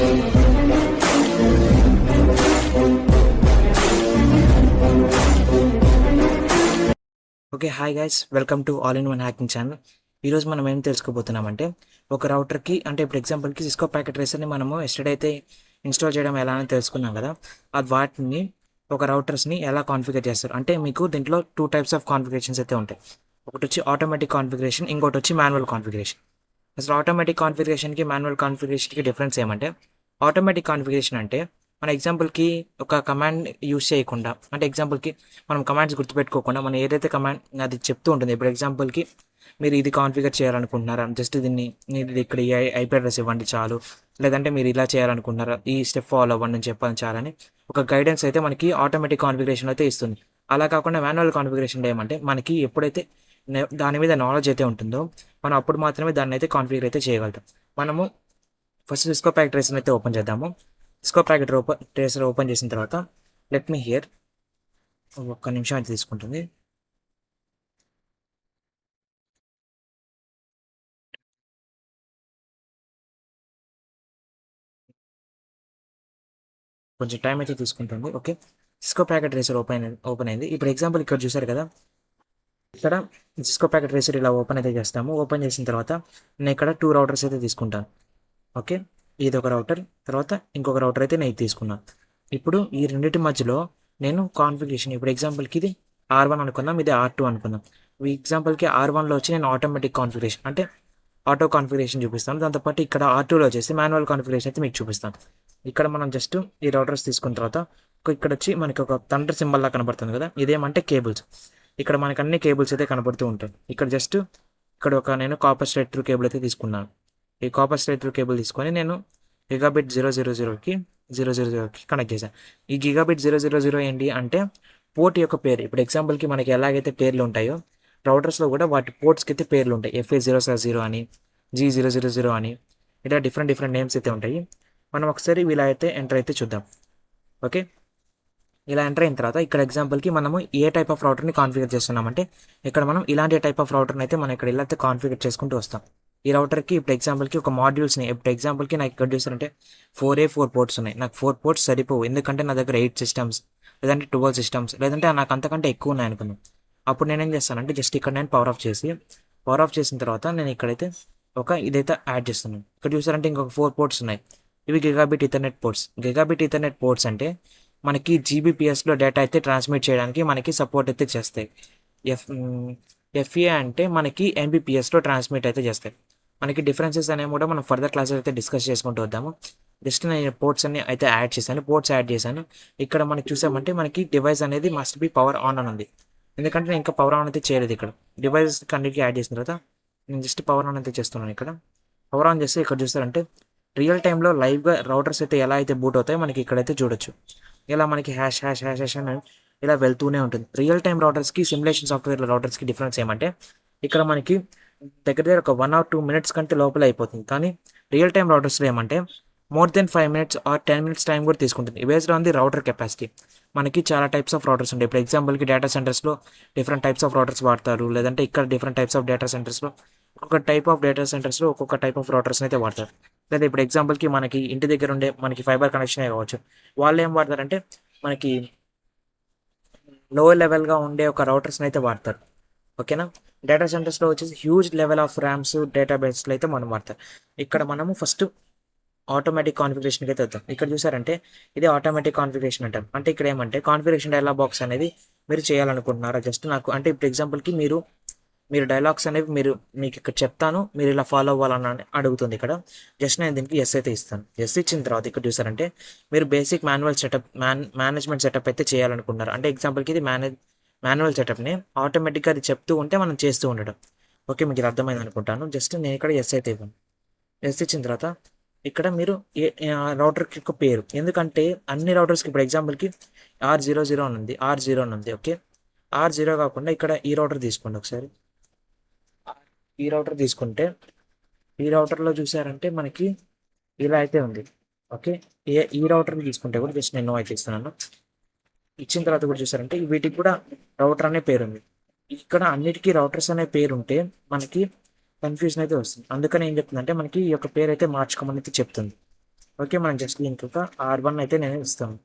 Okay, hi guys, welcome to all in one hacking channel. ఈరోజు మనం ఏం తెలుసుకోబోతున్నామంటే, ఒక రౌటర్కి అంటే ఇప్పుడు ఎగ్జాంపుల్కి సిస్కో ప్యాకెట్ ట్రేసర్ని మనము ఎస్టర్డే అయితే ఇన్స్టాల్ చేయడం ఎలా అని తెలుసుకున్నాం కదా. అది వాటిని ఒక రౌటర్స్ని ఎలా కాన్ఫిగర్ చేస్తారు అంటే మీకు దీంట్లో 2 టైప్స్ ఆఫ్ కాన్ఫిగరేషన్స్ అయితే ఉంటాయి. ఒకటి వచ్చి ఆటోమేటిక్ కాన్ఫిగరేషన్, ఇంకోటి వచ్చి మాన్యువల్ కాన్ఫిగరేషన్. అసలు ఆటోమేటిక్ కాన్ఫిగరేషన్కి మాన్యువల్ కాన్ఫిగరేషన్కి డిఫరెన్స్ ఏమంటే, ఆటోమేటిక్ కాన్ఫిగరేషన్ అంటే మన ఎగ్జాంపుల్కి ఒక కమాండ్ యూస్ చేయకుండా, అంటే ఎగ్జాంపుల్కి మనం కమాండ్స్ గుర్తుపెట్టుకోకుండా మనం ఏదైతే కమాండ్ అది చెప్తూ ఉంటుంది. ఇప్పుడు ఎగ్జాంపుల్కి మీరు ఇది కాన్ఫిగర్ చేయాలనుకుంటున్నారా, జస్ట్ దీన్ని మీరు ఇక్కడ ఈ ఐపీ అడ్రస్ ఇవ్వండి చాలు, లేదంటే మీరు ఇలా చేయాలనుకుంటున్నారా, ఈ స్టెప్ ఫాలో అవ్వండి అని చెప్పాలని చాలని ఒక గైడెన్స్ అయితే మనకి ఆటోమేటిక్ కాన్ఫిగరేషన్ అయితే ఇస్తుంది. అలా కాకుండా మాన్యువల్ కాన్ఫిగరేషన్ ఏమంటే మనకి ఎప్పుడైతే దాని మీద నాలెడ్జ్ అయితే ఉంటుందో మనం అప్పుడు మాత్రమే దాన్ని అయితే కాన్ఫిగర్ అయితే చేయగలుగుతాం. మనము ఫస్ట్ సిస్కో ప్యాకెట్ ట్రేసర్ అయితే ఓపెన్ చేద్దాము. సిస్కో ప్యాకెట్ ట్రేసర్ ఓపెన్ చేసిన తర్వాత లెట్ మీ హియర్ ఒక్క నిమిషం అయితే తీసుకుంటుంది. కొంచెం టైం అయితే తీసుకుంటుంది. Okay, Cisco packet tracer open అయింది. ఇప్పుడు ఎగ్జాంపుల్ ఇక్కడ చూసారు కదా, ఇక్కడ సిస్కో ప్యాకెట్ ట్రేసర్ ఇలా ఓపెన్ అయితే చేస్తాము. ఓపెన్ చేసిన తర్వాత నేను ఇక్కడ 2 రౌటర్స్ అయితే తీసుకుంటాను. ఓకే, ఇది ఒక రౌటర్, తర్వాత ఇంకొక రౌటర్ అయితే నేను తీసుకున్నాను. ఇప్పుడు ఈ రెండింటి మధ్యలో నేను కాన్ఫిగరేషన్, ఇప్పుడు ఎగ్జాంపుల్కి ఇది R1 అనుకుందాం, ఇది R2 అనుకుందాం. ఈ ఎగ్జాంపుల్కి R1లో వచ్చి నేను ఆటోమేటిక్ కాన్ఫిగరేషన్ అంటే ఆటో కాన్ఫిగరేషన్ చూపిస్తాను. దాంతోపాటు ఇక్కడ R2లో వచ్చేసి మాన్యువల్ కాన్ఫిగరేషన్ అయితే మీకు చూపిస్తాను. ఇక్కడ మనం జస్ట్ ఈ రౌటర్స్ తీసుకున్న తర్వాత ఇక్కడ వచ్చి మనకి ఒక థండర్ సింబల్ లా కనబడుతుంది కదా, ఇదేమంటే కేబుల్స్. ఇక్కడ మనకి అన్ని కేబుల్స్ అయితే కనబడుతూ ఉంటాయి. ఇక్కడ జస్ట్ ఇక్కడ నేను కాపర్ స్ట్రైట్ త్రూ కేబుల్ అయితే తీసుకున్నాను. ఈ కాపర్ స్ట్రైట్ త్రూ కేబుల్ తీసుకొని నేను గిగాబిట్ 000కి కనెక్ట్ చేశాను. ఈ గిగాబిట్ 000 ఏంటి అంటే పోర్ట్ యొక్క పేరు. ఇప్పుడు ఎగ్జాంపుల్కి మనకి ఎలాగైతే పేర్లు ఉంటాయో రౌటర్స్లో కూడా వాటి పోర్ట్స్కి అయితే పేర్లు ఉంటాయి. FA000 అని, G000 అని, ఇలా డిఫరెంట్ నేమ్స్ అయితే ఉంటాయి. మనం ఒకసారి ఇలా అయితే ఎంటర్ అయితే చూద్దాం. ఓకే, ఇలా ఎంటర్ అయిన తర్వాత ఇక్కడ ఎగ్జాంపుల్కి మనము ఏ టైప్ ఆఫ్ రౌటర్ని కాన్ఫిగర్ చేస్తున్నామంటే ఇక్కడ మనం ఇలాంటి టైప్ ఆఫ్ రౌటర్ని అయితే మనం ఇక్కడ ఇలా అయితే కాన్ఫిగర్ చేసుకుంటూ వస్తాం. ఈ రౌటర్కి ఇప్పుడు ఎగ్జాంపుల్కి ఒక మాడ్యూల్స్ని, ఇప్పుడు ఎగ్జాంపుల్కి నాకు ఇక్కడ చూసారంటే 4 పోర్ట్స్ ఉన్నాయి. నాకు 4 పోర్ట్స్ సరిపోవు, ఎందుకంటే నా దగ్గర 8 సిస్టమ్స్ లేదంటే 12 సిస్టమ్స్ లేదంటే నాకు అంతకంటే ఎక్కువ ఉన్నాయి అనుకున్నాను. అప్పుడు నేనేం చేస్తానంటే జస్ట్ ఇక్కడ నేను పవర్ ఆఫ్ చేసిన తర్వాత నేను ఇక్కడైతే ఇదైతే యాడ్ చేస్తున్నాను. ఇక్కడ చూసారంటే ఇంకొక 4 పోర్ట్స్ ఉన్నాయి. ఇవి gigabit Ethernet ports. Gigabit Ethernet ports అంటే మనకి జీబీపీఎస్లో డేటా అయితే ట్రాన్స్మిట్ చేయడానికి మనకి సపోర్ట్ అయితే చేస్తాయి. FA అంటే మనకి MBPSలో ట్రాన్స్మిట్ అయితే చేస్తాయి. మనకి డిఫరెన్సెస్ అనేవి కూడా మనం ఫర్దర్ క్లాసెస్ అయితే డిస్కస్ చేసుకుంటూ వద్దాము. జస్ట్ నేను పోర్ట్స్ అన్ని అయితే యాడ్ చేశాను. ఇక్కడ మనకి చూసామంటే మనకి డివైస్ అనేది మస్ట్ బి పవర్ ఆన్ అని ఉంది. ఎందుకంటే నేను ఇంకా పవర్ ఆన్ అయితే చేయలేదు. ఇక్కడ డివైస్ అన్నిటికీ యాడ్ చేసిన తర్వాత నేను జస్ట్ పవర్ ఆన్ అయితే చేస్తున్నాను. ఇక్కడ పవర్ ఆన్ చేస్తే ఇక్కడ చూస్తారంటే రియల్ టైంలో లైవ్గా రౌటర్స్ అయితే ఎలా అయితే బూట్ అవుతాయో మనకి ఇక్కడైతే చూడొచ్చు. ఇలా మనకి హ్యాష్ అని ఇలా వెళ్తూనే ఉంటుంది. రియల్ టైం రౌటర్స్కి సిమ్యులేషన్ సాఫ్ట్వేర్ రౌటర్స్కి డిఫరెన్స్ ఏమంటే ఇక్కడ మనకి దగ్గర ఒక 1 or 2 minutes కంటే లోపల అయిపోతుంది. కానీ రియల్ టైం రౌటర్స్లో ఏమంటే more than 5 minutes or 10 minutes time కూడా తీసుకుంటుంది. Based on the router capacity. మనకి చాలా టైప్స్ ఆఫ్ రౌటర్స్ ఉంటాయి. ఇప్పుడు ఎగ్జాంపుల్కి డేటా సెంటర్స్లో డిఫరెంట్ టైప్స్ ఆఫ్ రౌటర్స్ వాడతారు, లేదంటే ఇక్కడ డిఫరెంట్ టైప్స్ ఆఫ్ డేటా సెంటర్స్లో ఒక్కొక్క టైప్ ఆఫ్ డేటా సెంటర్స్లో ఒక్కొక్క టైప్ ఆఫ్ రౌటర్స్ని అయితే వాడతారు. లేదా ఇప్పుడు ఎగ్జాంపుల్కి మనకి ఇంటి దగ్గర ఉండే మనకి ఫైబర్ కనెక్షనే కావచ్చు, వాళ్ళు ఏం వాడతారంటే మనకి లో లెవెల్గా ఉండే ఒక రౌటర్స్ని అయితే వాడతారు. ఓకేనా, డేటా సెంటర్స్లో వచ్చేసి హ్యూజ్ లెవెల్ ఆఫ్ ర్యామ్స్ డేటాబేస్లో అయితే మనం వాడతాం. ఇక్కడ మనము ఫస్ట్ ఆటోమేటిక్ కాన్ఫిగరేషన్కి అయితే వద్దాం. ఇక్కడ చూసారంటే ఇది ఆటోమేటిక్ కాన్ఫిగరేషన్ అంటాం. అంటే ఇక్కడ ఏమంటే కాన్ఫిగరేషన్ డైలాగ్ బాక్స్ అనేది మీరు చేయాలనుకుంటున్నారా, జస్ట్ నాకు అంటే ఇప్పుడు ఎగ్జాంపుల్కి మీరు డైలాగ్స్ అనేవి మీకు ఇక్కడ చెప్తాను, మీరు ఇలా ఫాలో అవ్వాలని అడుగుతుంది. ఇక్కడ జస్ట్ నేను దీనికి ఎస్ అయితే ఇస్తాను. ఎస్ ఇచ్చిన తర్వాత ఇక్కడ చూసారంటే మీరు బేసిక్ మేనేజ్మెంట్ సెటప్ అయితే చేయాలనుకుంటున్నారు. అంటే ఎగ్జాంపుల్కి ఇది మాన్యువల్ సెటప్ని ఆటోమేటిక్గా అది చెప్తూ ఉంటే మనం చేస్తూ ఉండడం. ఓకే, మీకు ఇది అర్థమైంది అనుకుంటాను. జస్ట్ నేను ఇక్కడ ఎస్ అయితే ఇవ్వను. ఎస్ ఇచ్చిన తర్వాత ఇక్కడ మీరు రౌటర్కి యొక్క పేరు, ఎందుకంటే అన్ని రౌటర్స్కి ఇప్పుడు ఎగ్జాంపుల్కి R00 అని ఉంది, R0 అని ఉంది. ఓకే, R0 కాకుండా ఇక్కడ ఈ రౌటర్ తీసుకోండి. ఒకసారి ఈ రౌటర్ తీసుకుంటే ఈ రౌటర్లో చూసారంటే మనకి ఇలా అయితే ఉంది. ఓకే, ఈ రౌటర్ని తీసుకుంటే కూడా జస్ట్ నేను అయితే ఇస్తున్నాను. ఇచ్చిన తర్వాత కూడా చూసారంటే వీటికి కూడా రౌటర్ అనే పేరు ఉంది. ఇక్కడ అన్నిటికీ రౌటర్స్ అనే పేరు ఉంటే మనకి కన్ఫ్యూజన్ అయితే వస్తుంది. అందుకని ఏం చెప్తుందంటే మనకి ఈ యొక్క పేరు అయితే మార్చుకోమని అయితే చెప్తుంది. ఓకే, మనం జస్ట్ దీనికి ఒక R1 అయితే నేను ఇస్తాను.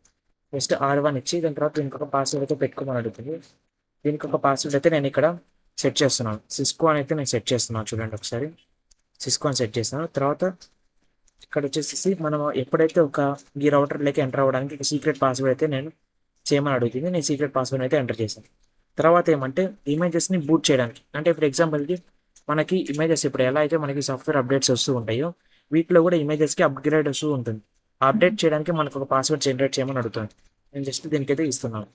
జస్ట్ R1 ఇచ్చి దాని తర్వాత దీనికి ఒక పాస్వర్డ్ అయితే పెట్టుకోమని అడుగుతుంది. దీనికి ఒక పాస్వర్డ్ అయితే నేను ఇక్కడ సెట్ చేస్తున్నాను. సిస్కో అని అయితే నేను సెట్ చేస్తున్నాను. చూడండి ఒకసారి, సిస్కో అని సెట్ చేస్తాను. తర్వాత ఇక్కడ వచ్చేసి మనం ఎప్పుడైతే ఈ రౌటర్లోకి ఎంటర్ అవ్వడానికి ఒక సీక్రెట్ పాస్వర్డ్ అయితే నేను చేయమని అడుగుతుంది. నేను సీక్రెట్ పాస్వర్డ్ అయితే ఎంటర్ చేశాను. తర్వాత ఏమంటే ఇమేజెస్ని బూట్ చేయడానికి, అంటే ఇప్పుడు ఎగ్జాంపుల్కి మనకి ఇమేజెస్ ఇప్పుడు ఎలా అయితే మనకి సాఫ్ట్వేర్ అప్డేట్స్ వస్తూ ఉంటాయో వీటిలో కూడా ఇమేజెస్కి అప్గ్రేడ్ వస్తూ ఉంటుంది. అప్డేట్ చేయడానికి మనకు ఒక పాస్వర్డ్ జనరేట్ చేయమని అడుగుతుంది. నేను జస్ట్ దీనికైతే ఇస్తున్నాను.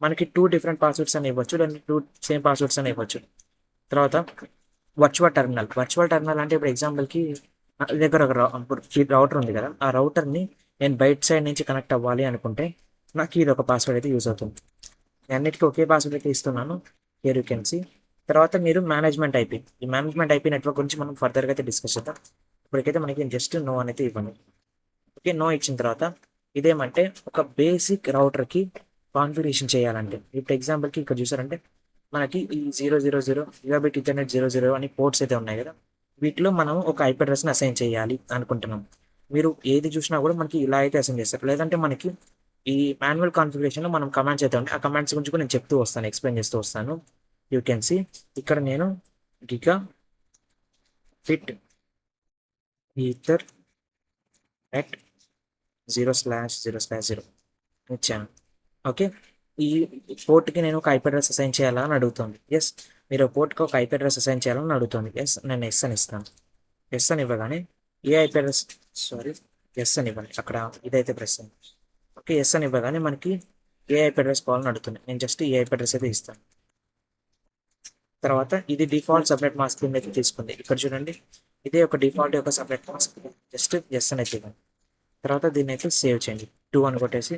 మనకి 2 డిఫరెంట్ పాస్వర్డ్స్ అని ఇవ్వచ్చు, లేదా 2 సేమ్ పాస్వర్డ్స్ అని ఇవ్వచ్చు. తర్వాత వర్చువల్ టెర్మినల్ అంటే ఇప్పుడు ఎగ్జాంపుల్కి నా దగ్గర ఒక రౌటర్ ఉంది కదా, ఆ రౌటర్ని నేను బయట సైడ్ నుంచి కనెక్ట్ అవ్వాలి అనుకుంటే నాకు ఇది ఒక పాస్వర్డ్ అయితే యూజ్ అవుతుంది. నేను అన్నిటికీ ఒకే పాస్వర్డ్ అయితే ఇస్తున్నాను. Here you can see. తర్వాత మీరు మేనేజ్మెంట్ ఐపీ, ఈ మేనేజ్మెంట్ ఐపీ నెట్వర్క్ గురించి మనం ఫర్దర్గా అయితే డిస్కస్ చేద్దాం. ఇప్పటికైతే మనకి జస్ట్ నో అనేది ఇవ్వండి. ఓకే, నో ఇచ్చిన తర్వాత ఇదేమంటే ఒక బేసిక్ రౌటర్కి కాన్ఫిగరేషన్ చేయాలంటే ఇప్పుడు ఎగ్జాంపుల్కి ఇక్కడ చూసారంటే మనకి ఈ 000 గిగాబిట్ ఈథర్నెట్ 00 అని పోర్ట్స్ అయితే ఉన్నాయి కదా, వీటిలో మనం ఒక ఐపీ అడ్రస్ని అసైన్ చేయాలి అనుకుంటున్నాం. మీరు ఏది చూసినా కూడా మనకి ఇలా అయితే అసైన్ చేస్తారు. లేదంటే మనకి ఈ మాన్యువల్ కాన్ఫిగరేషన్లో మనం కమాండ్స్ అయితే ఉంటాయి, ఆ కమాండ్స్ గురించి కూడా నేను చెప్తూ వస్తాను, ఎక్స్ప్లెయిన్ చేస్తూ వస్తాను. యూ కెన్ సి ఇక్కడ నేను గిగా ఫిట్ ఈథర్ నెట్ 0/0/0 ఇచ్చాను. ఓకే, ఈ పోర్ట్కి నేను ఒక ఐపీ అడ్రస్ అసైన్ చేయాలా అని అడుగుతుంది. ఎస్, మీరు పోర్ట్కి ఒక ఐపీ అడ్రస్ అసైన్ చేయాలని అడుగుతుంది. ఎస్, నేను ఎస్ అని ఇస్తాను. ఎస్ అని ఇవ్వగానే ఏ ఐపీ అడ్రస్ ఎస్ అని ఇవ్వండి, అక్కడ ఇదైతే ప్రెస్ అయింది. ఓకే, ఎస్ అని ఇవ్వగానే మనకి ఏ ఐపీ అడ్రస్ కావాలని అడుగుతుంది. నేను జస్ట్ ఈ ఐపీ అడ్రస్ అయితే ఇస్తాను. తర్వాత ఇది డిఫాల్ట్ సబ్నెట్ మాస్క్ కింద అయితే తీసుకుంది. ఇక్కడ చూడండి, ఇదే ఒక డిఫాల్ట్ యొక్క సబ్నెట్ మాస్క్. జస్ట్ ఎస్ అని అయితే ఇవ్వండి. తర్వాత దీన్ని అయితే సేవ్ చేయండి. 2 అని కొట్టేసి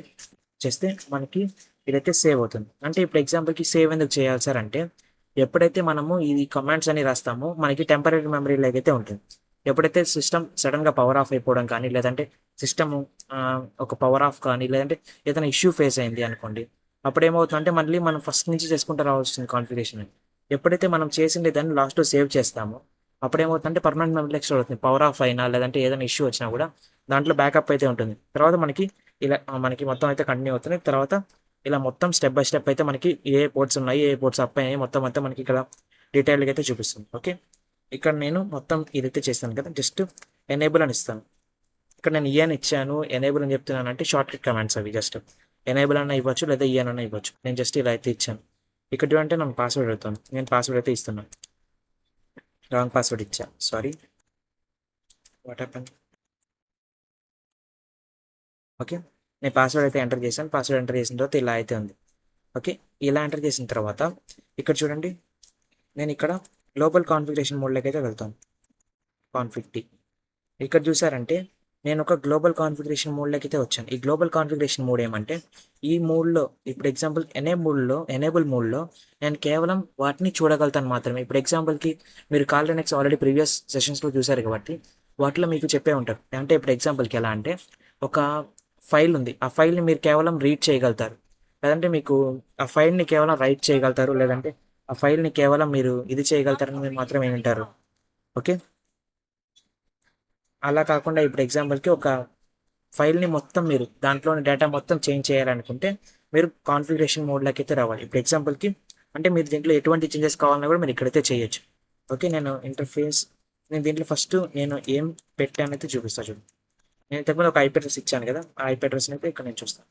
చేస్తే మనకి ఇదైతే సేవ్ అవుతుంది. అంటే ఇప్పుడు ఎగ్జాంపుల్కి సేవ్ ఎందుకు చేయాలి సార్ అంటే, ఎప్పుడైతే మనము ఈ కమాండ్స్ అని రాస్తామో మనకి టెంపరీ మెమరీలో అయితే ఉంటుంది. ఎప్పుడైతే సిస్టమ్ సడన్గా పవర్ ఆఫ్ అయిపోవడం కానీ, లేదంటే సిస్టమ్ ఒక పవర్ ఆఫ్ కానీ, లేదంటే ఏదైనా ఇష్యూ ఫేస్ అయింది అనుకోండి, అప్పుడు ఏమవుతుందంటే మళ్ళీ మనం ఫస్ట్ నుంచి చేసుకుంటూ రావాల్సింది కాన్ఫిగరేషన్. ఎప్పుడైతే మనం చేసిండే దాన్ని లాస్ట్లో సేవ్ చేస్తామో అప్పుడు ఏమవుతుందంటే పర్మనెంట్ మెమరీ ఎక్స్ట్రా అవుతుంది. పవర్ ఆఫ్ అయినా లేదంటే ఏదైనా ఇష్యూ వచ్చినా కూడా దాంట్లో బ్యాకప్ అయితే ఉంటుంది. తర్వాత మనకి మొత్తం అయితే కంటిన్యూ అవుతుంది. తర్వాత ఇలా మొత్తం స్టెప్ బై స్టెప్ అయితే మనకి ఏ పోర్ట్స్ ఉన్నాయి, ఏ పోర్ట్స్ అప్ అయినాయి మొత్తం అయితే మనకి ఇక్కడ డీటెయిల్గా అయితే చూపిస్తుంది. ఓకే, ఇక్కడ నేను మొత్తం ఇదైతే చేస్తాను కదా, జస్ట్ ఎనేబుల్ అని ఇస్తాను. ఇక్కడ నేను అని ఇచ్చాను, ఎనేబుల్ అని చెప్తున్నాను అంటే షార్ట్ కట్ కమాండ్స్ అవి. జస్ట్ ఎనేబుల్ అన్న ఇవ్వచ్చు, లేదా అన్న ఇవ్వచ్చు. నేను జస్ట్ ఇలా అయితే ఇచ్చాను. ఇక్కడ అంటే నాకు పాస్వర్డ్ అడుగుతాను, నేను పాస్వర్డ్ అయితే ఇస్తున్నాను. రాంగ్ పాస్వర్డ్ ఇచ్చా, సారీ. What happen? ఓకే, నేను పాస్వర్డ్ అయితే ఎంటర్ చేశాను. పాస్వర్డ్ ఎంటర్ చేసిన తర్వాత ఇలా అయితే ఉంది. ఓకే, ఇలా ఎంటర్ చేసిన తర్వాత ఇక్కడ చూడండి, నేను ఇక్కడ గ్లోబల్ కాన్ఫిగరేషన్ మోడ్లోకి అయితే వెళ్తాను. కాన్ఫిగ్ టీ ఇక్కడ చూసారంటే నేను ఒక గ్లోబల్ కాన్ఫిగరేషన్ మోడ్లోకి అయితే వచ్చాను. ఈ గ్లోబల్ కాన్ఫిగరేషన్ మోడ్ ఏమంటే ఈ మోడ్లో ఇప్పుడు ఎగ్జాంపుల్ ఎనేబుల్ మోడ్లో నేను కేవలం వాటిని చూడగలుగుతాను మాత్రమే. ఇప్పుడు ఎగ్జాంపుల్కి మీరు కాల్ నెక్స్ట్ ఆల్రెడీ ప్రీవియస్ సెషన్స్లో చూసారు కాబట్టి వాటిలో మీకు చెప్పే ఉంటారు. అంటే ఇప్పుడు ఎగ్జాంపుల్కి ఎలా అంటే ఒక ఫైల్ ఉంది, ఆ ఫైల్ని మీరు కేవలం రీడ్ చేయగలుగుతారు, లేదంటే మీకు ఆ ఫైల్ని కేవలం రైట్ చేయగలుగుతారు, లేదంటే ఆ ఫైల్ని కేవలం మీరు ఇది చేయగలుగుతారని మీరు మాత్రమే వింటారు. ఓకే, అలా కాకుండా ఇప్పుడు ఎగ్జాంపుల్కి ఒక ఫైల్ని మొత్తం మీరు దాంట్లోని డేటా మొత్తం చేంజ్ చేయాలనుకుంటే మీరు కాన్ఫిగరేషన్ మోడ్లోకి అయితే రావాలి. ఇప్పుడు ఎగ్జాంపుల్కి అంటే మీరు దీంట్లో ఎటువంటి చేంజెస్ కావాలన్నా కూడా మీరు ఇక్కడైతే చేయొచ్చు. ఓకే, నేను దీంట్లో ఫస్ట్ నేను ఏం పెట్టానైతే చూపిస్తాను. చూడండి, నేను ఇంతకుముందు ఒక ఐపీ అడ్రస్ ఇచ్చాను కదా, ఆ ఐపీ అడ్రస్ని అయితే ఇక్కడ నేను చూస్తాను.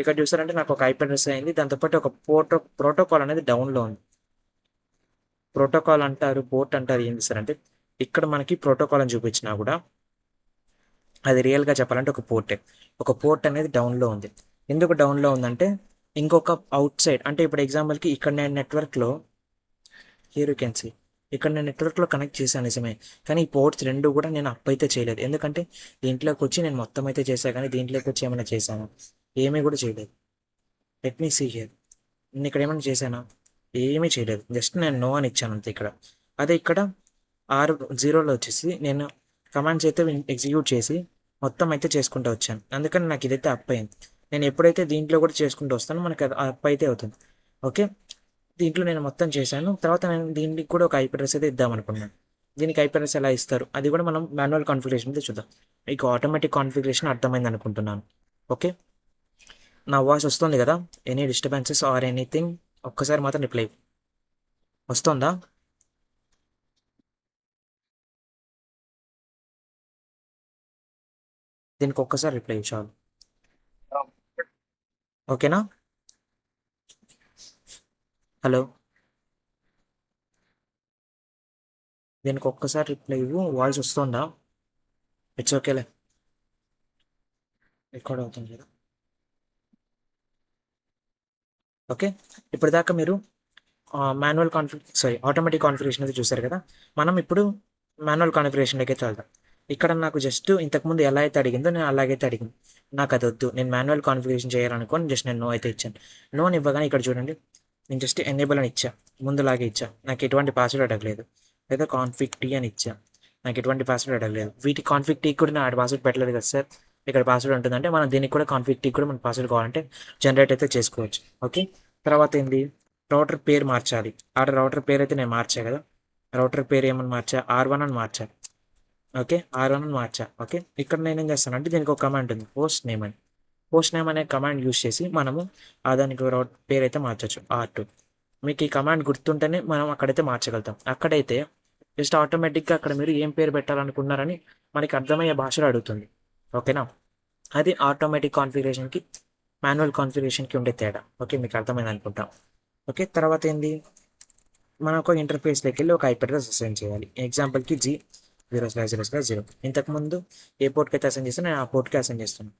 ఇక్కడ చూసారంటే నాకు ఒక ఐపీ అడ్రస్ అయింది, దాంతోపాటు ఒక ప్రోటోకాల్ అనేది డౌన్లో ఉంది. ప్రోటోకాల్ అంటారు, పోర్ట్ అంటారు, ఏం చేస్తారంటే ఇక్కడ మనకి ప్రోటోకాల్ అని చూపించినా కూడా అది రియల్గా చెప్పాలంటే ఒక పోర్ట్ అనేది డౌన్లో ఉంది. ఎందుకు డౌన్లో ఉందంటే ఇంకొక అవుట్ సైడ్, అంటే ఇప్పుడు ఎగ్జాంపుల్కి ఇక్కడ నేను నెట్వర్క్లో హియర్ యూ కెన్ సీ ఇక్కడ నేను నెట్వర్క్లో కనెక్ట్ చేశాను నిజమే, కానీ ఈ పోర్ట్స్ రెండు కూడా నేను అప్ అయితే చేయలేదు. ఎందుకంటే దీంట్లోకి వచ్చి నేను మొత్తం అయితే చేశాను, కానీ దీంట్లోకి వచ్చి ఏమైనా చేశాను? ఏమీ కూడా చేయలేదు. లెట్ మీ సీ హియర్, నేను ఇక్కడ ఏమైనా చేశానా? ఏమీ చేయలేదు. జస్ట్ నేను నో అని ఇచ్చాను అంతే ఇక్కడ. అదే ఇక్కడ 6:0లో వచ్చేసి నేను కమాండ్స్ అయితే ఎగ్జిక్యూట్ చేసి మొత్తం అయితే చేసుకుంటూ వచ్చాను. అందుకని నాకు ఇదైతే అప్ అయింది. నేను ఎప్పుడైతే దీంట్లో కూడా చేసుకుంటూ వస్తానో మనకి అది అప్ అయితే అవుతుంది. ఓకే, దీంట్లో నేను మొత్తం చేశాను. తర్వాత నేను దీనికి కూడా ఒక ఐపీ అడ్రస్ అయితే ఇద్దాం అనుకున్నాను. దీనికి ఐపీ అడ్రస్ ఎలా ఇస్తారు అది కూడా మనం మాన్యువల్ కాన్ఫిగరేషన్ అయితే చూద్దాం. మీకు ఆటోమేటిక్ కాన్ఫిగరేషన్ అర్థమైంది అనుకుంటున్నాను. ఓకే, నా వాయిస్ వస్తుంది కదా? ఎనీ డిస్టర్బెన్సెస్ ఆర్ ఎనీథింగ్ ఒక్కసారి మాత్రం రిప్లై వస్తుందా? దీనికి ఒక్కసారి రిప్లై చాలు. ఓకేనా? హలో, దీనికి ఒక్కసారి రిప్లై ఇవ్వు. వాయిస్ వస్తుందా? ఇట్స్ ఓకేలే, రికార్డ్ అవుతుంది కదా. ఓకే, ఇప్పటిదాకా మీరు మాన్యువల్ ఆటోమేటిక్ కాన్ఫిగరేషన్ అయితే చూసారు కదా. మనం ఇప్పుడు మాన్యువల్ కాన్ఫిగరేషన్లోకి అయితే వెళ్దాం. ఇక్కడ నాకు జస్ట్ ఇంతకుముందు ఎలా అయితే అడిగిందో నేను అలాగైతే అడిగింది. నాకు అది వద్దు, నేను మాన్యువల్ కాన్ఫిగరేషన్ చేయాలనుకోని జస్ట్ నేను నో అయితే ఇచ్చాను. నోని ఇవ్వగానే ఇక్కడ చూడండి, నేను జస్ట్ ఎనేబుల్ అని ఇచ్చా, ముందులాగే ఇచ్చా. నాకు ఎటువంటి పాస్వర్డ్ అడగలేదు. లేదా కాన్ఫిగ్ టీ అని ఇచ్చా, నాకు ఎటువంటి పాస్వర్డ్ అడగలేదు. వీటి కాన్ఫిగ్ టీ కూడా నేను పాస్వర్డ్ పెట్టలేదు కదా సార్, ఇక్కడ పాస్వర్డ్ ఉంటుందంటే మనం దీనికి కూడా కాన్ఫిగ్ టీ కూడా మన పాస్వర్డ్ కావాలంటే జనరేట్ అయితే చేసుకోవచ్చు. ఓకే, తర్వాత ఏంది, రౌటర్ పేరు మార్చాలి. ఆడ రౌటర్ పేరు అయితే నేను మార్చా కదా, రౌటర్ పేరు ఏమని మార్చా, R1 అని మార్చా. ఓకే, R1 అని మార్చా. ఓకే, ఇక్కడ నేను ఏం చేస్తాను అంటే దీనికి ఒక కమాండ్ ఉంది, పోస్ట్ నేమ్ అని. పోస్ట్ నేమ్ అనే కమాండ్ యూస్ చేసి మనము దానికి రౌట్ పేరు అయితే మార్చచ్చు, R2. మీకు ఈ కమాండ్ గుర్తుంటేనే మనం అక్కడైతే మార్చగలుగుతాం. అక్కడైతే జస్ట్ ఆటోమేటిక్గా అక్కడ మీరు ఏం పేరు పెట్టాలనుకున్నారని మనకి అర్థమయ్యే భాషలో అడుగుతుంది. ఓకేనా? అది ఆటోమేటిక్ కాన్ఫిగరేషన్కి మాన్యువల్ కాన్ఫిగరేషన్కి ఉండే తేడా. ఓకే, మీకు అర్థమైంది అనుకుంటాం. ఓకే, తర్వాత ఏంది, మనం ఒక ఇంటర్ఫేస్లోకి వెళ్ళి ఒక ఐపీ అడ్రస్ అసైన్ చేయాలి. ఎగ్జాంపుల్కి G0/0/0. ఇంతకుముందు ఏ పోర్ట్కి అయితే అసైన్ చేస్తాను నేను ఆ పోర్ట్కి అసైన్ చేస్తున్నాను.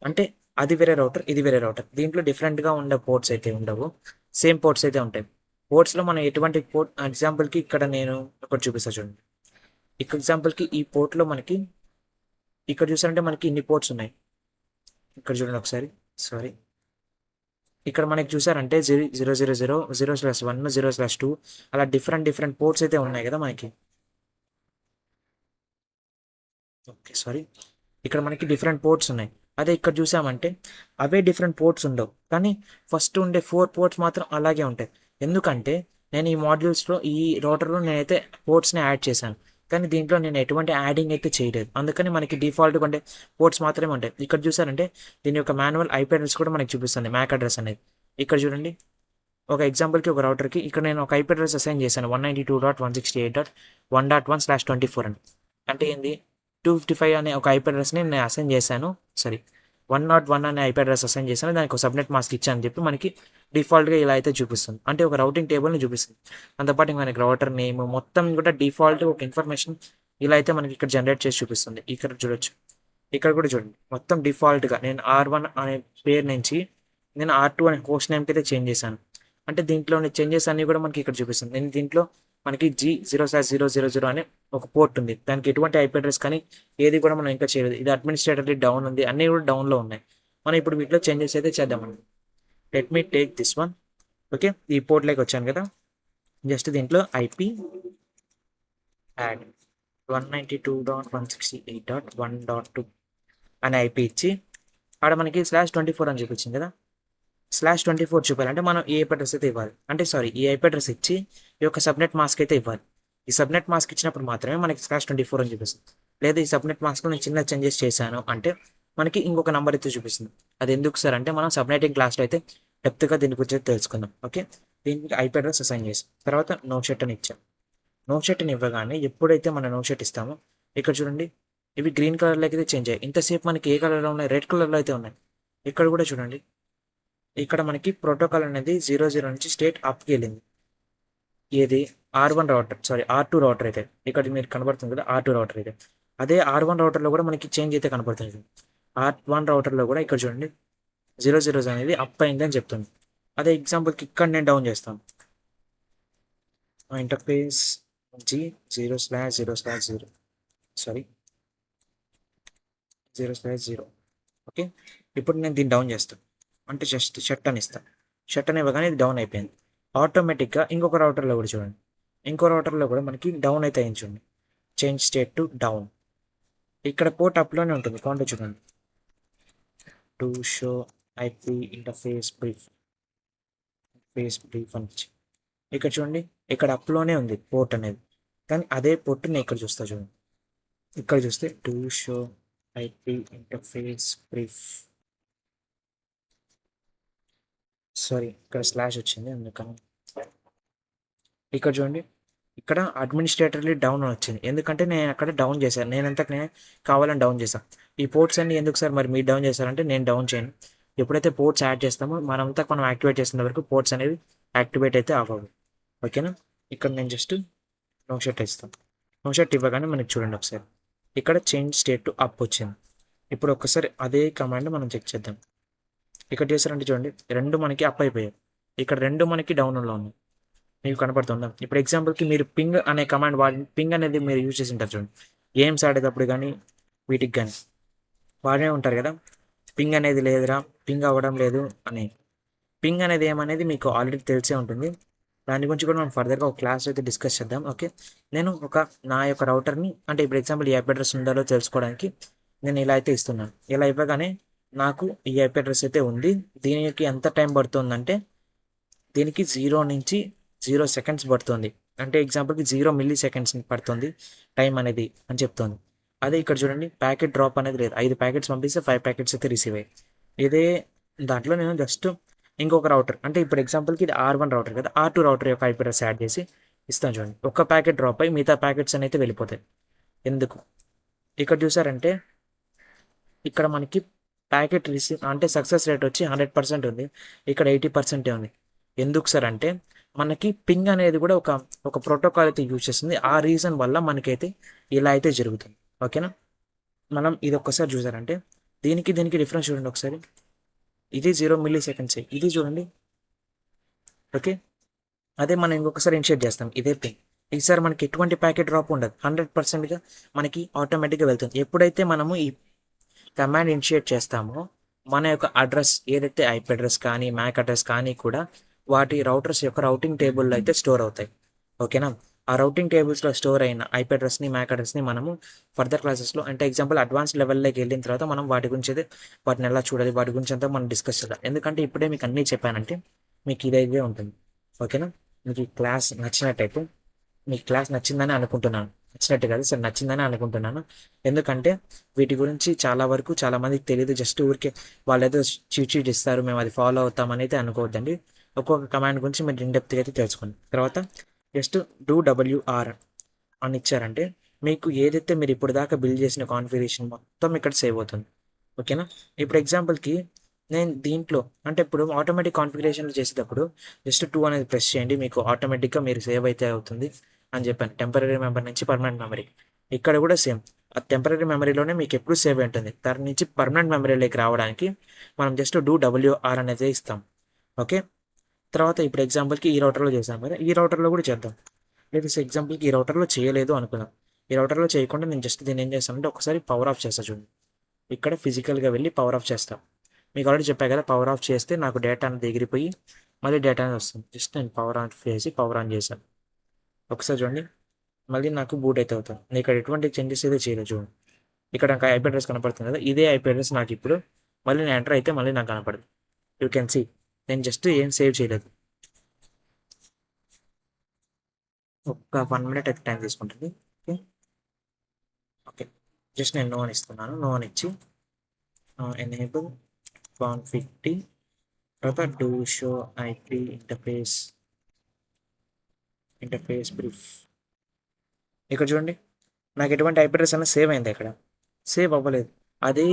అంటే అది వేరే రౌటర్, ఇది వేరే రౌటర్. దీంట్లో డిఫరెంట్గా ఉండే పోర్ట్స్ అయితే ఉండవు, సేమ్ పోర్ట్స్ అయితే ఉంటాయి. పోర్ట్స్లో మనం ఎటువంటి పోర్ట్, ఎగ్జాంపుల్కి ఇక్కడ నేను ఒకటి చూపిస్తాను చూడండి. ఇక్కడ ఎగ్జాంపుల్కి ఈ పోర్ట్లో మనకి ఇక్కడ చూసారంటే మనకి ఇన్ని పోర్ట్స్ ఉన్నాయి. ఇక్కడ చూడండి ఒకసారి, సారీ, ఇక్కడ మనకి చూసారంటే 000 0/1 0/2 అలా డిఫరెంట్ పోర్ట్స్ అయితే ఉన్నాయి కదా మనకి. ఓకే, సారీ, ఇక్కడ మనకి డిఫరెంట్ పోర్ట్స్ ఉన్నాయి. అదే ఇక్కడ చూసామంటే అవే డిఫరెంట్ పోర్ట్స్ ఉండవు, కానీ ఫస్ట్ ఉండే 4 పోర్ట్స్ మాత్రం అలాగే ఉంటాయి. ఎందుకంటే నేను ఈ మాడ్యూల్స్లో ఈ రౌటర్లో నేనైతే పోర్ట్స్ని యాడ్ చేశాను, కానీ దీంట్లో నేను ఎటువంటి యాడింగ్ అయితే చేయలేదు. అందుకని మనకి డిఫాల్ట్గా ఉండే పోర్ట్స్ మాత్రమే ఉంటాయి. ఇక్కడ చూసారంటే దీని యొక్క మాన్యువల్ ఐపీ అడ్రస్ కూడా మనకి చూపిస్తుంది, మ్యాక్ అడ్రస్ అనేది. ఇక్కడ చూడండి, ఒక ఎగ్జాంపుల్కి ఒక రౌటర్కి ఇక్కడ నేను ఒక ఐపీ అడ్రస్ అసైన్ చేశాను, 192.168.1.24 అని. అంటే ఏంది, 255 అనే ఒక ఐపీ అడ్రస్ని నేను అసైన్ చేశాను. సారీ, 101 అనే ఐపీ అడ్రస్ అసైన్ చేశాను, దానికి ఒక సబ్నెట్ మాస్క్ ఇచ్చాను అని చెప్పి మనకి డిఫాల్ట్గా ఇలా అయితే చూపిస్తుంది. అంటే ఒక రౌటింగ్ టేబుల్ని చూపిస్తుంది. అంతపాటు మనకి రౌటర్ నేమ్ మొత్తం కూడా డిఫాల్ట్ ఒక ఇన్ఫర్మేషన్ ఇలా అయితే మనకి ఇక్కడ జనరేట్ చేసి చూపిస్తుంది. ఇక్కడ చూడొచ్చు, ఇక్కడ కూడా చూడండి, మొత్తం డిఫాల్ట్గా నేను R1 అనే పేరు నుంచి నేను R2 అనే హోస్ట్ నేమ్కి అయితే చేంజ్ చేశాను. అంటే దీంట్లోని చేంజెస్ అన్నీ కూడా మనకి ఇక్కడ చూపిస్తుంది. నేను దీంట్లో మనకి G0/000 అనే ఒక పోర్ట్ ఉంది, దానికి ఎటువంటి ఐపీ అడ్రస్ కానీ ఏది కూడా మనం ఇంకా చేయలేదు. ఇది అడ్మినిస్ట్రేటర్లీ డౌన్ ఉంది, అన్నీ కూడా డౌన్లో ఉన్నాయి. మనం ఇప్పుడు వీటిలో చేంజెస్ అయితే చేద్దామండి. Let me take this one. Okay, ఈ పోర్ట్లోకి వచ్చాను కదా, జస్ట్ దీంట్లో ఐపీ యాడ్ 192.168.1.2 అనే ఐపీ ఇచ్చి ఆడ మనకి /24 అని చూపించింది కదా. /24 చూపాలంటే మనం ఈ ఐపీ అడ్రస్ అయితే ఇవ్వాలి. అంటే సారీ, ఈ ఐపీ అడ్రస్ ఇచ్చి ఈ యొక్క సబ్నెట్ మాస్క్ అయితే ఇవ్వాలి. ఈ సబ్నెట్ మాస్క్ ఇచ్చినప్పుడు మాత్రమే మనకి /24 అని చూపిస్తుంది. లేదా ఈ సబ్నెట్ మాస్క్లో నేను చిన్న చేంజెస్ చేశాను అంటే మనకి ఇంకొక నెంబర్ అయితే చూపిస్తుంది. అది ఎందుకు సార్ అంటే మనం సబ్నెటింగ్ క్లాస్లో అయితే డెప్త్గా దీని గురించి తెలుసుకుందాం. ఓకే, దీనికి ఐపీ అడ్రస్ అసైన్ చేసాం, తర్వాత నో షెట్ అని ఇచ్చాం. నో షెట్ అని ఇవ్వగానే ఎప్పుడైతే మనం నో షెట్ ఇస్తామో ఇక్కడ చూడండి, ఇవి గ్రీన్ కలర్లోకి అయితే చేంజ్ అయ్యాయి. ఇంతసేపు మనకి ఏ కలర్లో ఉన్నాయి, రెడ్ కలర్లో అయితే ఉన్నాయి. ఇక్కడ కూడా చూడండి, ఇక్కడ మనకి ప్రోటోకాల్ అనేది 00 నుంచి స్టేట్ అప్కి వెళ్ళింది. ఏది, R1 router, sorry R2 router అయితే ఇక్కడ మీరు కనబడుతుంది కదా, R2 రౌటర్ అయితే. అదే R1 రౌటర్లో కూడా మనకి చేంజ్ అయితే కనబడుతుంది. R1 రౌటర్లో కూడా ఇక్కడ చూడండి 00 అనేది అప్ అయింది అని చెప్తుంది. అదే ఎగ్జాంపుల్కి ఇక్కడ నేను డౌన్ చేస్తాను, ఇంటర్ఫేస్ G0/0/0, సారీ 0/0. ఓకే, ఇప్పుడు నేను దీన్ని డౌన్ చేస్తాను, అంటే జస్ట్ షట్ అని ఇస్తాను. షట్ అని ఇవ్వగానే ఇది డౌన్ అయిపోయింది. ఆటోమేటిక్గా ఇంకొక రౌటర్లో కూడా చూడండి, ఇంకో రౌటర్లో కూడా మనకి డౌన్ అయితే అయింది చూడండి, చేంజ్ స్టేట్ టు డౌన్. ఇక్కడ పోర్ట్ అప్లోనే ఉంటుంది, కౌంటర్ చూడండి, to show IP interface brief అని ఇచ్చి ఇక్కడ చూడండి, ఇక్కడ అప్లోనే ఉంది పోర్ట్ అనేది. కానీ అదే పోర్ట్ నేను ఇక్కడ చూస్తా చూడండి, ఇక్కడ చూస్తే to show IP interface brief. Sorry, ఇక్కడ స్లాష్ వచ్చింది అందుకని. ఇక్కడ చూడండి, ఇక్కడ అడ్మినిస్ట్రేటర్లీ డౌన్ అని వచ్చింది, ఎందుకంటే నేను అక్కడ డౌన్ చేశాను. నేను కావాలని డౌన్ చేశాను. ఈ పోర్ట్స్ అన్ని ఎందుకు సార్ మరి మీరు డౌన్ చేశారంటే నేను డౌన్ చేయను. ఎప్పుడైతే పోర్ట్స్ యాడ్ చేస్తామో మనం యాక్టివేట్ చేసిన వరకు పోర్ట్స్ అనేవి యాక్టివేట్ అయితే అవ్వవు. ఓకేనా. ఇక్కడ నేను జస్ట్ నో షట్ ఇస్తాను. నో షట్ ఇవ్వగానే మనకి చూడండి ఒకసారి ఇక్కడ చేంజ్ స్టేట్ టు అప్ వచ్చింది. ఇప్పుడు ఒకసారి అదే కమాండ్ మనం చెక్ చేద్దాం. ఇక్కడ చేశారంటే చూడండి, రెండు మనకి అప్ అయిపోయాయి, ఇక్కడ రెండు మనకి డౌన్లో ఉన్నాయి. మీకు కనపడుతుందా? ఇప్పుడు ఎగ్జాంపుల్కి మీరు పింగ్ అనే కమాండ్ పింగ్ అనేది మీరు యూజ్ చేసి ఉంటారు చూడండి, గేమ్స్ ఆడేటప్పుడు కానీ వీటికి కానీ వాడే ఉంటారు కదా, పింగ్ అనేది లేదురా, పింగ్ అవ్వడం లేదు అని. పింగ్ అనేది ఏమనేది మీకు ఆల్రెడీ తెలిసే ఉంటుంది. దాని గురించి కూడా మనం ఫర్దర్గా ఒక క్లాస్ అయితే డిస్కస్ చేద్దాం. ఓకే. నేను నా యొక్క రౌటర్ని, అంటే ఇప్పుడు ఎగ్జాంపుల్ ఈ ఐపీ అడ్రస్ ఉందో తెలుసుకోవడానికి నేను ఇలా అయితే ఇస్తున్నాను. ఇలా ఇవ్వగానే నాకు ఈ ఐపీ అడ్రస్ అయితే ఉంది. దీనికి ఎంత టైం పడుతుందంటే దీనికి 0 నుంచి 0 సెకండ్స్ పడుతుంది. అంటే ఎగ్జాంపుల్కి 0 మిల్లీ సెకండ్స్ పడుతుంది టైం అనేది అని చెప్తుంది. అదే ఇక్కడ చూడండి, ప్యాకెట్ డ్రాప్ అనేది లేదు. 5 ప్యాకెట్స్ పంపిస్తే 5 ప్యాకెట్స్ అయితే రిసీవ్ అయ్యాయి. ఇదే దాంట్లో నేను జస్ట్ ఇంకొక రౌటర్, అంటే ఇప్పుడు ఎగ్జాంపుల్కి ఇది R1 రౌటర్ కదా, R2 రౌటర్ యొక్క ఐపీ అడ్రస్ యాడ్ చేసి ఇస్తాను చూడండి. ఒక్క ప్యాకెట్ డ్రాప్ అయ్యి మిగతా ప్యాకెట్స్ అయితే వెళ్ళిపోతాయి. ఎందుకు ఇక్కడ చూసారంటే ఇక్కడ మనకి ప్యాకెట్ రిసీవ్ అంటే సక్సెస్ రేట్ వచ్చి 100% ఉంది, ఇక్కడ 80% ఉంది. ఎందుకు సార్ అంటే మనకి పింగ్ అనేది కూడా ఒక ప్రోటోకాల్ అయితే యూజ్ చేస్తుంది. ఆ రీజన్ వల్ల మనకైతే ఇలా అయితే జరుగుతుంది. ఓకేనా. మనం ఇది ఒక్కసారి చూసారంటే దీనికి డిఫరెన్స్ చూడండి ఒకసారి. ఇది 0 మిల్లీ సెకండ్స్, ఇది చూడండి. ఓకే. అదే మనం ఇంకొకసారి ఇనిషియేట్ చేస్తాం ఇదే పింగ్, ఈసారి మనకి ఎటువంటి ప్యాకెట్ డ్రాప్ ఉండదు, 100%గా మనకి ఆటోమేటిక్గా వెళ్తుంది. ఎప్పుడైతే మనము ఈ కమాండ్ ఇనిషియేట్ చేస్తామో మన యొక్క అడ్రస్ ఏదైతే ఐపీ అడ్రస్ కానీ మ్యాక్ అడ్రస్ కానీ కూడా వాటి రౌటర్స్ యొక్క రౌటింగ్ టేబుల్లో అయితే స్టోర్ అవుతాయి. ఓకేనా. ఆ రౌటింగ్ టేబుల్స్లో స్టోర్ అయిన ఐపీ అడ్రస్ని మ్యాక్ అడ్రస్ని మనము ఫర్దర్ క్లాసెస్లో, అంటే ఎగ్జాంపుల్ అడ్వాన్స్ లెవెల్లోకి వెళ్ళిన తర్వాత మనం వాటి గురించి అయితే వాటిని ఎలా చూడాలి వాటి గురించి అంతా మనం డిస్కస్ చేద్దాం. ఎందుకంటే ఇప్పుడే మీకు అన్నీ చెప్పానంటే మీకు ఇదే ఉంటుంది. ఓకేనా. మీకు ఈ క్లాస్ నచ్చినట్టయితే, మీకు క్లాస్ నచ్చిందని అనుకుంటున్నాను, నచ్చినట్టు కాదు సార్, నచ్చిందని అనుకుంటున్నాను. ఎందుకంటే వీటి గురించి చాలా వరకు చాలా మందికి తెలియదు. జస్ట్ ఊరికే వాళ్ళు ఏదో చీట్ ఇస్తారు, మేము అది ఫాలో అవుతామని అయితే అనుకోవద్దండి. ఒక్కొక్క కమాండ్ గురించి మీరు ఇన్డెప్త్గా అయితే తెలుసుకోండి. తర్వాత జస్ట్ WR అని ఇచ్చారంటే మీకు ఏదైతే మీరు ఇప్పుడు దాకా బిల్డ్ చేసిన కాన్ఫిగరేషన్ మొత్తం ఇక్కడ సేవ్ అవుతుంది. ఓకేనా. ఇప్పుడు ఎగ్జాంపుల్కి నేను దీంట్లో, అంటే ఇప్పుడు ఆటోమేటిక్ కాన్ఫిగరేషన్ చేసేటప్పుడు జస్ట్ 2 అనేది ప్రెస్ చేయండి, మీకు ఆటోమేటిక్గా మీరు సేవ్ అయితే అవుతుంది అని చెప్పాను. టెంపరీ మెమరీ నుంచి పర్మనెంట్ మెమరీ, ఇక్కడ కూడా సేమ్. ఆ టెంపరీ మెమరీలోనే మీకు ఎప్పుడు సేవ్ ఉంటుంది. దాని నుంచి పర్మనెంట్ మెమరీలోకి రావడానికి మనం జస్ట్ WR అనేది ఇస్తాం. ఓకే. తర్వాత ఇప్పుడు ఎగ్జాంపుల్కి ఈ రౌటర్లో చేసాం కదా, ఈ రౌటర్లో కూడా చేద్దాం. లేదా ఎగ్జాంపుల్కి ఈ రౌటర్లో చేయలేదు అనుకుందాం. ఈ రౌటర్లో చేయకుండా నేను జస్ట్ దీన్ని ఏం చేస్తానంటే ఒకసారి పవర్ ఆఫ్ చేస్తా చూడండి. ఇక్కడ ఫిజికల్గా వెళ్ళి పవర్ ఆఫ్ చేస్తాం. మీకు ఆల్రెడీ చెప్పా కదా, పవర్ ఆఫ్ చేస్తే నాకు డేటా అనేది ఎగిరిపోయి మళ్ళీ డేటా అనేది వస్తుంది. జస్ట్ నేను పవర్ ఆన్ చేసి పవర్ ఆన్ చేశాను. ఒకసారి చూడండి, మళ్ళీ నాకు బూట్ అయితే అవుతాను. నేను ఇక్కడ ఎటువంటి చేంజెస్ అయితే చేయలేదు చూడండి. ఇక్కడ నాకు ఐపీ అడ్రస్ కనపడుతుంది కదా, ఇదే ఐపీ అడ్రస్ నాకు ఇప్పుడు మళ్ళీ నేను ఎంటర్ అయితే మళ్ళీ నాకు కనపడదు. యూ కెన్ సీ నేను జస్ట్ ఏం సేవ్ చేయలేదు. ఒక్క 1 మినిట్ అయితే టైం తీసుకుంటుంది. ఓకే. ఓకే. జస్ట్ నేను నో అని ఇస్తున్నాను. నో అని ఇచ్చి ఎనేబుల్ కాన్ఫిగ్ తర్వాత do show IP interface brief. ఇక్కడ చూడండి, నాకు ఎటువంటి ఐపీ అడ్రస్ అనేది సేవ్ అయింది, ఇక్కడ సేవ్ అవ్వలేదు. అదే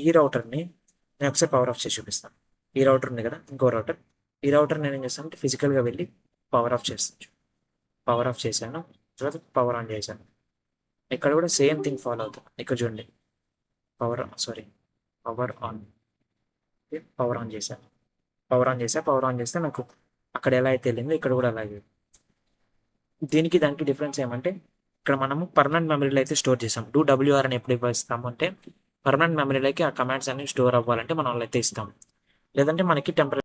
ఈ రౌటర్ని నేను ఒకసారి పవర్ ఆఫ్ చేసి చూపిస్తాను. ఈ రౌటర్ ఉంది కదా, ఇంకో రౌటర్. ఈ రౌటర్ నేను ఏం చేస్తాను అంటే ఫిజికల్గా వెళ్ళి పవర్ ఆఫ్ చేస్తాను. పవర్ ఆఫ్ చేశాను, తర్వాత పవర్ ఆన్ చేశాను. ఇక్కడ కూడా సేమ్ థింగ్ ఫాలో అవుతుంది. ఇక్కడ చూడండి, పవర్ ఆన్, పవర్ ఆన్ చేశాను. పవర్ ఆన్ చేస్తే నాకు అక్కడ ఎలా అయితే వెళ్ళిందో ఇక్కడ కూడా అలాగే. దానికి డిఫరెన్స్ ఏమంటే ఇక్కడ మనము పర్మనెంట్ మెమరీలో అయితే స్టోర్ చేసాం. WR అని ఎప్పుడు ఇస్తాము అంటే పర్మనెంట్ మెమరీలోకి ఆ కమాండ్స్ అన్ని స్టోర్ అవ్వాలంటే మనం అలా అయితే ఇస్తాం. లేదంటే మనకి టెంపరీ